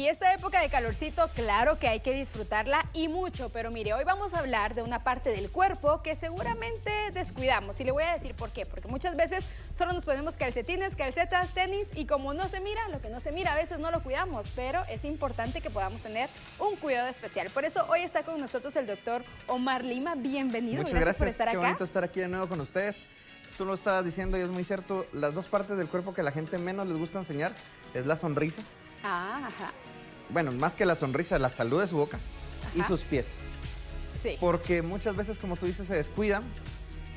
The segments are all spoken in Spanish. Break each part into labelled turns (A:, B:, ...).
A: Y esta época de calorcito, claro que hay que disfrutarla y mucho, pero mire, hoy vamos a hablar de una parte del cuerpo que seguramente descuidamos. Y le voy a decir por qué, porque muchas veces solo nos ponemos calcetines, calcetas, tenis y como no se mira, lo que no se mira a veces no lo cuidamos, pero es importante que podamos tener un cuidado especial. Por eso hoy está con nosotros el doctor Omar Lima. Bienvenido.
B: Muchas gracias
A: por estar acá.
B: Qué bonito estar aquí de nuevo con ustedes. Tú lo estabas diciendo y es muy cierto, las dos partes del cuerpo que a la gente menos les gusta enseñar es la sonrisa.
A: Ajá.
B: Bueno, más que la sonrisa, la salud de su boca y sus pies.
A: Sí.
B: Porque muchas veces, como tú dices, se descuidan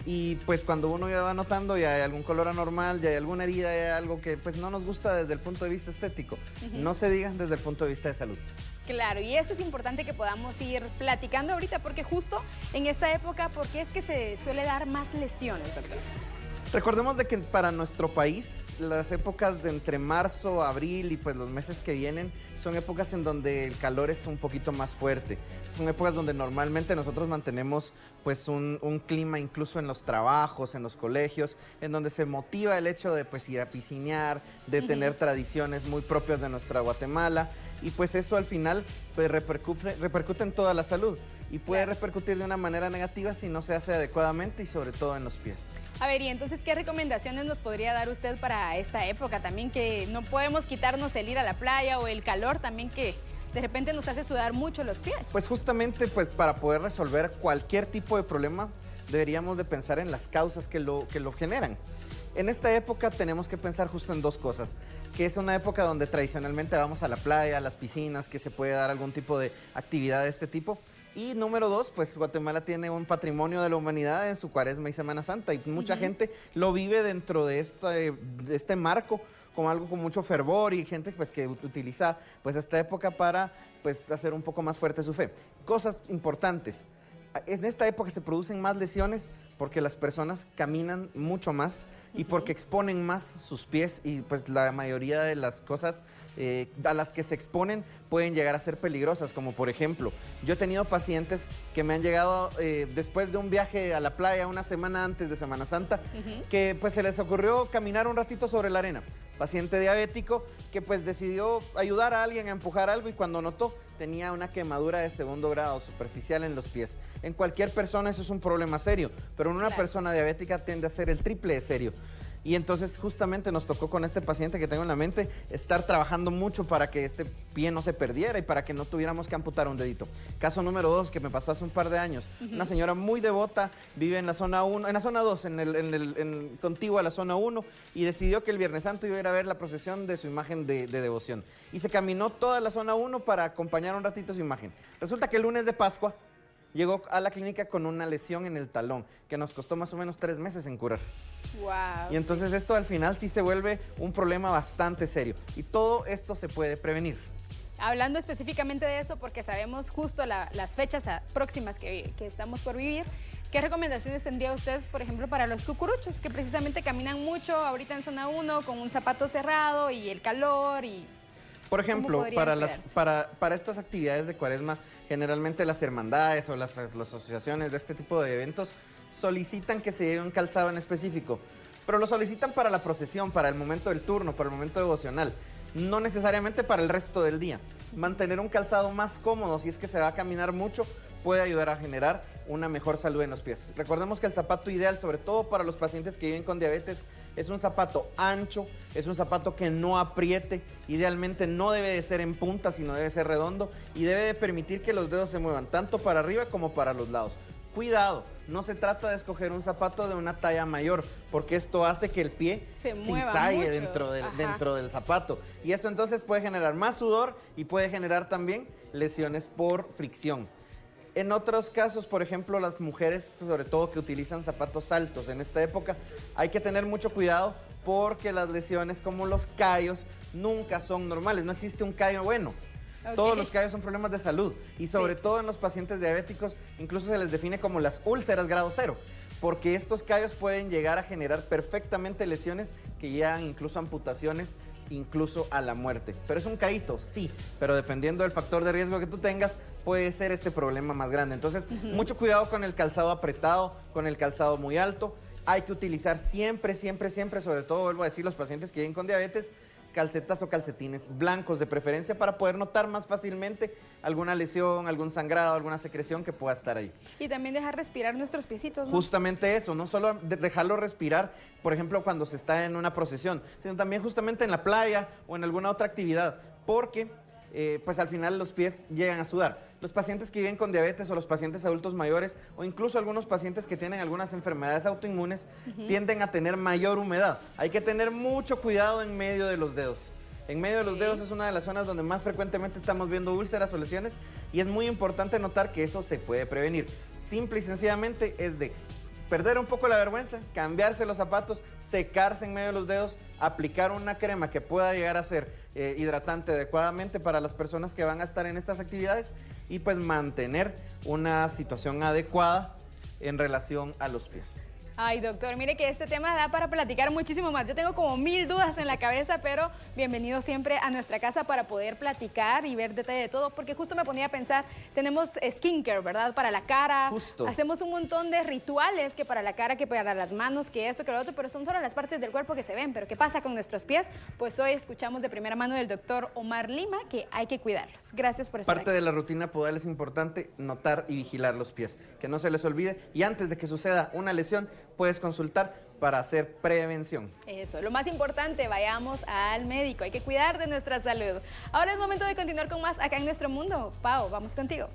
B: y pues cuando uno ya va notando ya hay algún color anormal, ya hay alguna herida, ya hay algo que pues no nos gusta desde el punto de vista estético. No se digan desde el punto de vista de salud.
A: Claro, y eso es importante que podamos ir platicando ahorita, porque justo en esta época, ¿por qué es que se suele dar más lesiones, doctor?
B: Recordemos de que para nuestro país, las épocas de entre marzo, abril y pues los meses que vienen son épocas en donde el calor es un poquito más fuerte. Son épocas donde normalmente nosotros mantenemos pues un clima incluso en los trabajos, en los colegios, en donde se motiva el hecho de pues ir a piscinear, de tener tradiciones muy propias de nuestra Guatemala y pues eso al final pues repercute en toda la salud y puede repercutir de una manera negativa si no se hace adecuadamente y sobre todo en los pies.
A: A ver, y entonces, ¿qué recomendaciones nos podría dar usted para esta época? También que no podemos quitarnos el ir a la playa o el calor también que de repente nos hace sudar mucho los pies.
B: Pues justamente pues para poder resolver cualquier tipo de problema deberíamos de pensar en las causas que lo generan. En esta época tenemos que pensar justo en dos cosas, que es una época donde tradicionalmente vamos a la playa, a las piscinas, que se puede dar algún tipo de actividad de este tipo. Y número dos, pues Guatemala tiene un patrimonio de la humanidad en su Cuaresma y Semana Santa y mucha gente lo vive dentro de este marco como algo con mucho fervor y gente pues que utiliza pues esta época para pues hacer un poco más fuerte su fe. Cosas importantes. En esta época se producen más lesiones porque las personas caminan mucho más y porque exponen más sus pies y pues la mayoría de las cosas a las que se exponen pueden llegar a ser peligrosas, como por ejemplo, yo he tenido pacientes que me han llegado después de un viaje a la playa una semana antes de Semana Santa, que pues se les ocurrió caminar un ratito sobre la arena. Paciente diabético que pues decidió ayudar a alguien a empujar algo y cuando notó tenía una quemadura de 2º grado superficial en los pies. En cualquier persona eso es un problema serio, pero en una persona diabética tiende a ser el triple de serio. Y entonces justamente nos tocó con este paciente que tengo en la mente estar trabajando mucho para que este pie no se perdiera y para que no tuviéramos que amputar un dedito. Caso número 2 que me pasó hace un par de años. Una señora muy devota, vive en la zona 1, en la zona 2, contigua a la zona 1 y decidió que el Viernes Santo iba a ir a ver la procesión de su imagen de devoción. Y se caminó toda la zona 1 para acompañar un ratito su imagen. Resulta que el lunes de Pascua llegó a la clínica con una lesión en el talón que nos costó más o menos 3 meses en curar.
A: Wow.
B: Y entonces esto al final sí se vuelve un problema bastante serio. Y todo esto se puede prevenir.
A: Hablando específicamente de eso, porque sabemos justo las fechas próximas que estamos por vivir, ¿qué recomendaciones tendría usted, por ejemplo, para los cucuruchos que precisamente caminan mucho ahorita en zona 1 con un zapato cerrado y el calor y...
B: Por ejemplo, para estas actividades de Cuaresma, generalmente las hermandades o las asociaciones de este tipo de eventos solicitan que se lleve un calzado en específico, pero lo solicitan para la procesión, para el momento del turno, para el momento devocional, no necesariamente para el resto del día. Mantener un calzado más cómodo, si es que se va a caminar mucho, puede ayudar a generar una mejor salud en los pies. Recordemos que el zapato ideal, sobre todo para los pacientes que viven con diabetes, es un zapato ancho, es un zapato que no apriete, idealmente no debe de ser en punta, sino debe ser redondo y debe de permitir que los dedos se muevan tanto para arriba como para los lados. Cuidado, no se trata de escoger un zapato de una talla mayor, porque esto hace que el pie se cizalle dentro del zapato. Y eso entonces puede generar más sudor y puede generar también lesiones por fricción. En otros casos, por ejemplo, las mujeres, sobre todo que utilizan zapatos altos en esta época, hay que tener mucho cuidado porque las lesiones como los callos nunca son normales, no existe un callo bueno. Todos los callos son problemas de salud y sobre todo en los pacientes diabéticos incluso se les define como las úlceras grado 0 porque estos callos pueden llegar a generar perfectamente lesiones que llegan incluso a amputaciones, incluso a la muerte. Pero es un caíto, sí, pero dependiendo del factor de riesgo que tú tengas puede ser este problema más grande. Entonces mucho cuidado con el calzado apretado, con el calzado muy alto. Hay que utilizar siempre, sobre todo vuelvo a decir los pacientes que viven con diabetes, calcetas o calcetines blancos de preferencia para poder notar más fácilmente alguna lesión, algún sangrado, alguna secreción que pueda estar ahí.
A: Y también dejar respirar nuestros piecitos, ¿no?
B: Justamente eso, no solo dejarlo respirar, por ejemplo, cuando se está en una procesión, sino también justamente en la playa o en alguna otra actividad, porque pues al final los pies llegan a sudar. Los pacientes que viven con diabetes o los pacientes adultos mayores o incluso algunos pacientes que tienen algunas enfermedades autoinmunes tienden a tener mayor humedad. Hay que tener mucho cuidado en medio de los dedos. En medio de los dedos es una de las zonas donde más frecuentemente estamos viendo úlceras o lesiones y es muy importante notar que eso se puede prevenir. Simple y sencillamente es de perder un poco la vergüenza, cambiarse los zapatos, secarse en medio de los dedos, aplicar una crema que pueda llegar a ser hidratante adecuadamente para las personas que van a estar en estas actividades y pues mantener una situación adecuada en relación a los pies.
A: Ay, doctor, mire que este tema da para platicar muchísimo más. Yo tengo como 1000 dudas en la cabeza, pero bienvenido siempre a nuestra casa para poder platicar y ver detalle de todo, porque justo me ponía a pensar, tenemos skincare, ¿verdad? Para la cara.
B: Justo.
A: Hacemos un montón de rituales, que para la cara, que para las manos, que esto, que lo otro, pero son solo las partes del cuerpo que se ven. Pero ¿qué pasa con nuestros pies? Pues hoy escuchamos de primera mano del doctor Omar Lima que hay que cuidarlos. Gracias por estar
B: Parte
A: aquí.
B: de la rutina podal es importante notar y vigilar los pies, que no se les olvide y antes de que suceda una lesión puedes consultar para hacer prevención.
A: Eso, lo más importante, vayamos al médico, hay que cuidar de nuestra salud. Ahora es momento de continuar con más acá en Nuestro Mundo. Pau, vamos contigo.